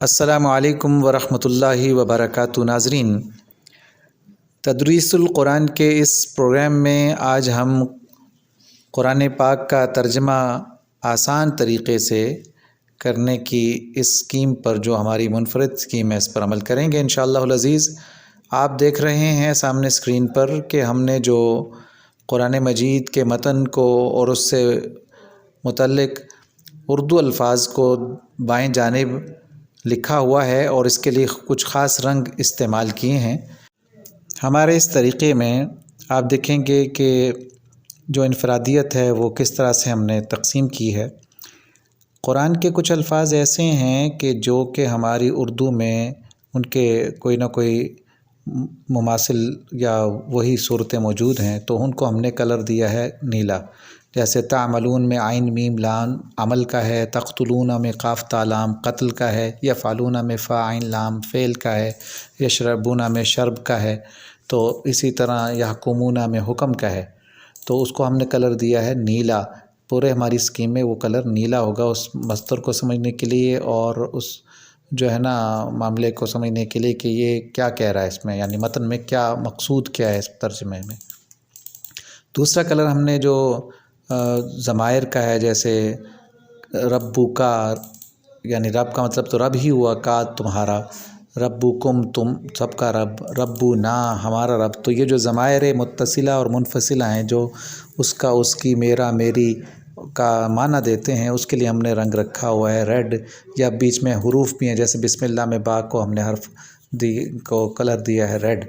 السلام علیکم ورحمۃ اللہ وبرکاتہ ناظرین، تدریس القرآن کے اس پروگرام میں آج ہم قرآن پاک کا ترجمہ آسان طریقے سے کرنے کی اس اسکیم پر جو ہماری منفرد اسکیم ہے اس پر عمل کریں گے انشاءاللہ العزیز۔ آپ دیکھ رہے ہیں سامنے اسکرین پر کہ ہم نے جو قرآن مجید کے متن کو اور اس سے متعلق اردو الفاظ کو بائیں جانب لکھا ہوا ہے اور اس کے لیے کچھ خاص رنگ استعمال کیے ہیں۔ ہمارے اس طریقے میں آپ دیکھیں گے کہ جو انفرادیت ہے وہ کس طرح سے ہم نے تقسیم کی ہے۔ قرآن کے کچھ الفاظ ایسے ہیں کہ جو کہ ہماری اردو میں ان کے کوئی نہ کوئی مماثل یا وہی صورتیں موجود ہیں، تو ان کو ہم نے کلر دیا ہے نیلا۔ جیسے تعملون میں عین میم لام عمل کا ہے، تقتلون میں قاف تا لام قتل کا ہے، یفعلون میں فا عین لام فعل کا ہے، یشربون میں شرب کا ہے، تو اسی طرح یحکمون میں حکم کا ہے، تو اس کو ہم نے کلر دیا ہے نیلا۔ پورے ہماری اسکیم میں وہ کلر نیلا ہوگا اس مصدر کو سمجھنے کے لیے اور اس جو ہے نا معاملے کو سمجھنے کے لیے کہ یہ کیا کہہ رہا ہے اس میں، یعنی متن میں کیا مقصود کیا ہے اس ترجمے میں۔ دوسرا کلر ہم نے جو ضمائر کا ہے، جیسے ربو کا، یعنی رب کا مطلب تو رب ہی ہوا، کا تمہارا، ربکم تم سب کا رب، ربنا ہمارا رب، تو یہ جو ضمائر متصلہ اور منفصلہ ہیں جو اس کا، اس کی، میرا، میری کا معنی دیتے ہیں، اس کے لیے ہم نے رنگ رکھا ہوا ہے ریڈ، یا بیچ میں حروف بھی ہیں جیسے بسم اللہ میں با کو ہم نے حرف کو کلر دیا ہے ریڈ۔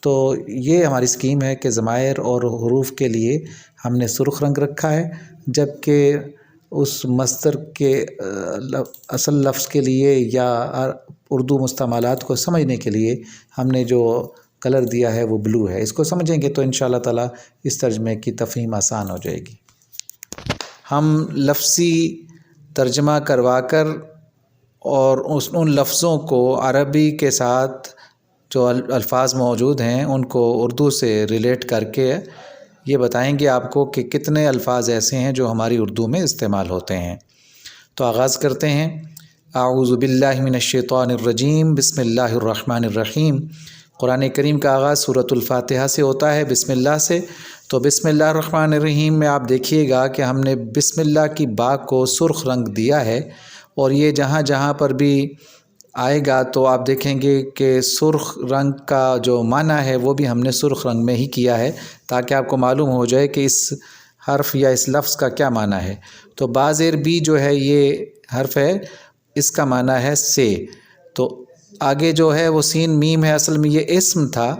تو یہ ہماری اسکیم ہے کہ ضمائر اور حروف کے لیے ہم نے سرخ رنگ رکھا ہے، جبکہ اس مصدر کے اصل لفظ کے لیے یا اردو مستعملات کو سمجھنے کے لیے ہم نے جو کلر دیا ہے وہ بلو ہے۔ اس کو سمجھیں گے تو انشاءاللہ تعالی اس ترجمے کی تفہیم آسان ہو جائے گی۔ ہم لفظی ترجمہ کروا کر اور ان لفظوں کو عربی کے ساتھ جو الفاظ موجود ہیں ان کو اردو سے ریلیٹ کر کے یہ بتائیں گے آپ کو کہ کتنے الفاظ ایسے ہیں جو ہماری اردو میں استعمال ہوتے ہیں۔ تو آغاز کرتے ہیں۔ اعوذ باللہ من الشیطان الرجیم، بسم اللہ الرحمن الرحیم۔ قرآن کریم کا آغاز سورۃ الفاتحہ سے ہوتا ہے، بسم اللہ سے۔ تو بسم اللہ الرحمن الرحیم میں آپ دیکھیے گا کہ ہم نے بسم اللہ کی با کو سرخ رنگ دیا ہے، اور یہ جہاں جہاں پر بھی آئے گا تو آپ دیکھیں گے کہ سرخ رنگ کا جو معنی ہے وہ بھی ہم نے سرخ رنگ میں ہی کیا ہے، تاکہ آپ کو معلوم ہو جائے کہ اس حرف یا اس لفظ کا کیا معنی ہے۔ تو بازیر بی جو ہے یہ حرف ہے، اس کا معنی ہے سے۔ تو آگے جو ہے وہ سین میم ہے، اصل میں یہ اسم تھا،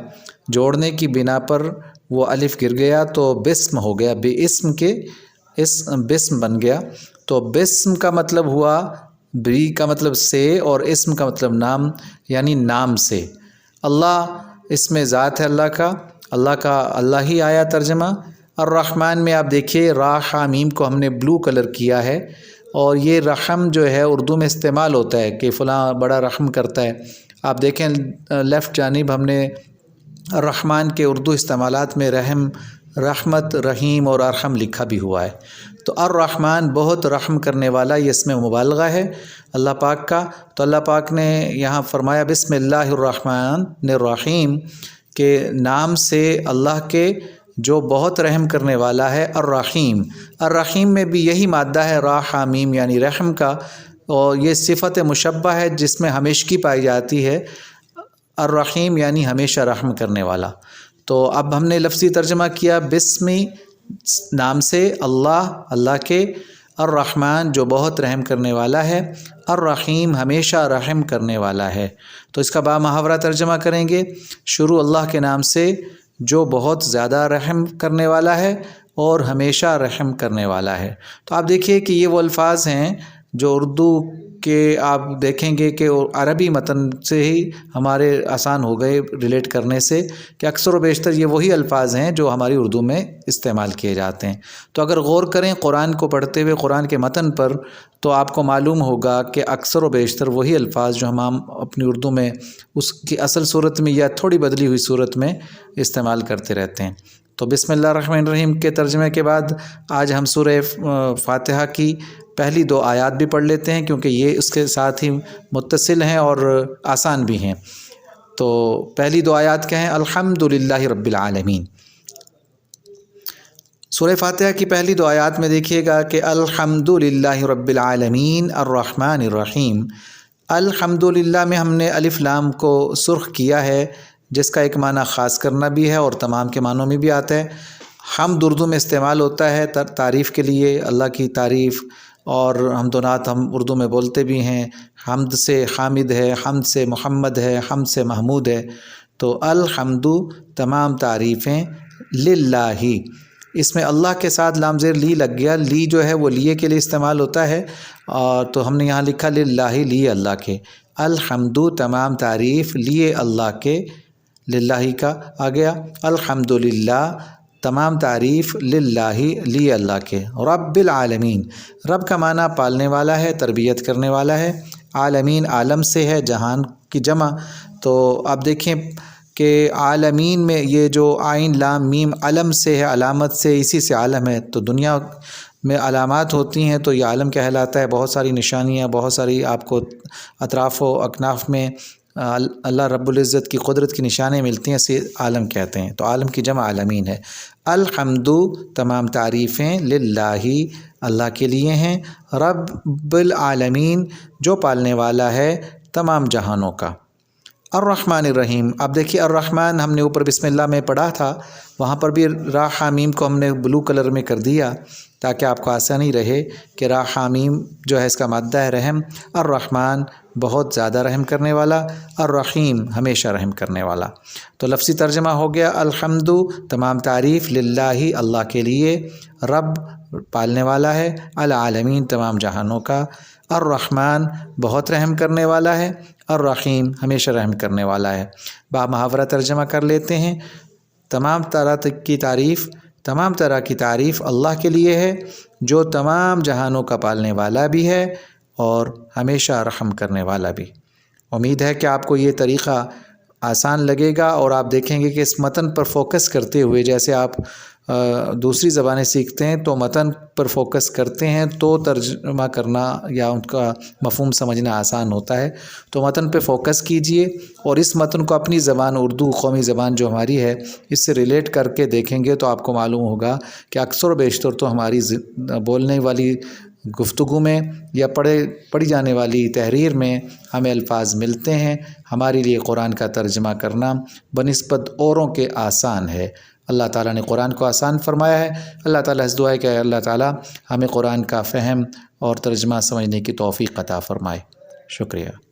جوڑنے کی بنا پر وہ الف گر گیا تو بسم ہو گیا، بے اسم کے بسم بن گیا۔ تو بسم کا مطلب ہوا، بی کا مطلب سے اور اسم کا مطلب نام، یعنی نام سے۔ اللہ اس میں ذات ہے اللہ کا اللہ ہی آیا ترجمہ۔ الرحمن میں آپ دیکھیے را حا میم کو ہم نے بلو کلر کیا ہے، اور یہ رحم جو ہے اردو میں استعمال ہوتا ہے کہ فلاں بڑا رحم کرتا ہے۔ آپ دیکھیں لیفٹ جانب ہم نے الرحمن کے اردو استعمالات میں رحم، رحمت، رحیم اور ارحم لکھا بھی ہوا ہے۔ تو الرحمن بہت رحم کرنے والا، یہ اس میں مبالغہ ہے اللہ پاک کا۔ تو اللہ پاک نے یہاں فرمایا بسم اللہ الرحمن الرحیم، کہ نام سے اللہ کے جو بہت رحم کرنے والا ہے۔ الرحیم، الرحیم میں بھی یہی مادہ ہے را حا میم یعنی رحم کا، اور یہ صفت مشبہ ہے جس میں ہمیشگی پائی جاتی ہے۔ الرحیم یعنی ہمیشہ رحم کرنے والا۔ تو اب ہم نے لفظی ترجمہ کیا بسمی نام سے اللہ کے، الرحمن جو بہت رحم کرنے والا ہے، الرحیم ہمیشہ رحم کرنے والا ہے۔ تو اس کا با محاورہ ترجمہ کریں گے، شروع اللہ کے نام سے جو بہت زیادہ رحم کرنے والا ہے اور ہمیشہ رحم کرنے والا ہے۔ تو آپ دیکھیے کہ یہ وہ الفاظ ہیں جو اردو کے آپ دیکھیں گے کہ عربی متن سے ہی ہمارے آسان ہو گئے ریلیٹ کرنے سے، کہ اکثر و بیشتر یہ وہی الفاظ ہیں جو ہماری اردو میں استعمال کیے جاتے ہیں۔ تو اگر غور کریں قرآن کو پڑھتے ہوئے قرآن کے متن پر، تو آپ کو معلوم ہوگا کہ اکثر و بیشتر وہی الفاظ جو ہم اپنی اردو میں اس کی اصل صورت میں یا تھوڑی بدلی ہوئی صورت میں استعمال کرتے رہتے ہیں۔ تو بسم اللہ الرحمن الرحیم کے ترجمے کے بعد آج ہم سورہ فاتحہ کی پہلی 2 آیات بھی پڑھ لیتے ہیں، کیونکہ یہ اس کے ساتھ ہی متصل ہیں اور آسان بھی ہیں۔ تو پہلی 2 آیات کیا ہیں؟ الحمدللہ رب العالمین۔ سورہ فاتحہ کی پہلی 2 آیات میں دیکھیے گا کہ الحمدللہ رب العالمین الرحمن الرحیم۔ الحمدللہ میں ہم نے الف لام کو سرخ کیا ہے، جس کا ایک معنی خاص کرنا بھی ہے اور تمام کے معنوں میں بھی آتا ہے۔ حمد اردو میں استعمال ہوتا ہے تعریف کے لیے، اللہ کی تعریف، اور حمد و نعت ہم اردو میں بولتے بھی ہیں۔ حمد سے حامد ہے، حمد سے محمد ہے، حمد سے محمود ہے۔ تو الحمد تمام تعریفیں للہ، اس میں اللہ کے ساتھ لام زیر لی لگ گیا۔ لی جو ہے وہ لیے کے لیے استعمال ہوتا ہے، اور تو ہم نے یہاں لکھا للہ، لیے اللہ کے۔ الحمد تمام تعریف لیے اللہ کے، للہ کا آ گیا۔ الحمدللہ تمام تعریف للہ لیے اللہ کے۔ رب العالمین، رب کا معنی پالنے والا ہے، تربیت کرنے والا ہے۔ عالمین عالم سے ہے، جہان کی جمع۔ تو آپ دیکھیں کہ عالمین میں یہ جو عین لام میم علم سے ہے، علامت سے، اسی سے عالم ہے۔ تو دنیا میں علامات ہوتی ہیں تو یہ عالم کہلاتا ہے۔ بہت ساری نشانیاں، بہت ساری آپ کو اطراف و اکناف میں اللہ رب العزت کی قدرت کی نشانیاں ملتی ہیں، اسے عالم کہتے ہیں۔ تو عالم کی جمع عالمین ہے۔ الحمد تمام تعریفیں للہ اللہ کے لیے ہیں، رب العالمین جو پالنے والا ہے تمام جہانوں کا۔ الرحمن الرحیم، اب دیکھیے الرحمن ہم نے اوپر بسم اللہ میں پڑھا تھا، وہاں پر بھی را حامیم کو ہم نے بلو کلر میں کر دیا تاکہ آپ کو آسانی رہے کہ را حامیم جو ہے اس کا مادہ ہے رحم۔ الرحمن بہت زیادہ رحم کرنے والا، الرحیم ہمیشہ رحم کرنے والا۔ تو لفظی ترجمہ ہو گیا الحمد تمام تعریف للہ اللہ کے لیے، رب پالنے والا ہے، العالمین تمام جہانوں کا، الرحمن بہت رحم کرنے والا ہے، الرحیم ہمیشہ رحم کرنے والا ہے۔ با محاورہ ترجمہ کر لیتے ہیں۔ تمام طرح کی تعریف اللہ کے لیے ہے، جو تمام جہانوں کا پالنے والا بھی ہے اور ہمیشہ رحم کرنے والا بھی۔ امید ہے کہ آپ کو یہ طریقہ آسان لگے گا، اور آپ دیکھیں گے کہ اس متن پر فوکس کرتے ہوئے، جیسے آپ دوسری زبانیں سیکھتے ہیں تو متن پر فوکس کرتے ہیں تو ترجمہ کرنا یا ان کا مفہوم سمجھنا آسان ہوتا ہے۔ تو متن پہ فوکس کیجئے اور اس متن کو اپنی زبان اردو، قومی زبان جو ہماری ہے، اس سے ریلیٹ کر کے دیکھیں گے تو آپ کو معلوم ہوگا کہ اکثر و بیشتر تو ہماری بولنے والی گفتگو میں یا پڑھی جانے والی تحریر میں ہمیں الفاظ ملتے ہیں۔ ہمارے لیے قرآن کا ترجمہ کرنا بنسبت اوروں کے آسان ہے۔ اللہ تعالیٰ نے قرآن کو آسان فرمایا ہے۔ اللہ تعالیٰ سے دعا ہے کہ اللہ تعالیٰ ہمیں قرآن کا فہم اور ترجمہ سمجھنے کی توفیق عطا فرمائے۔ شکریہ۔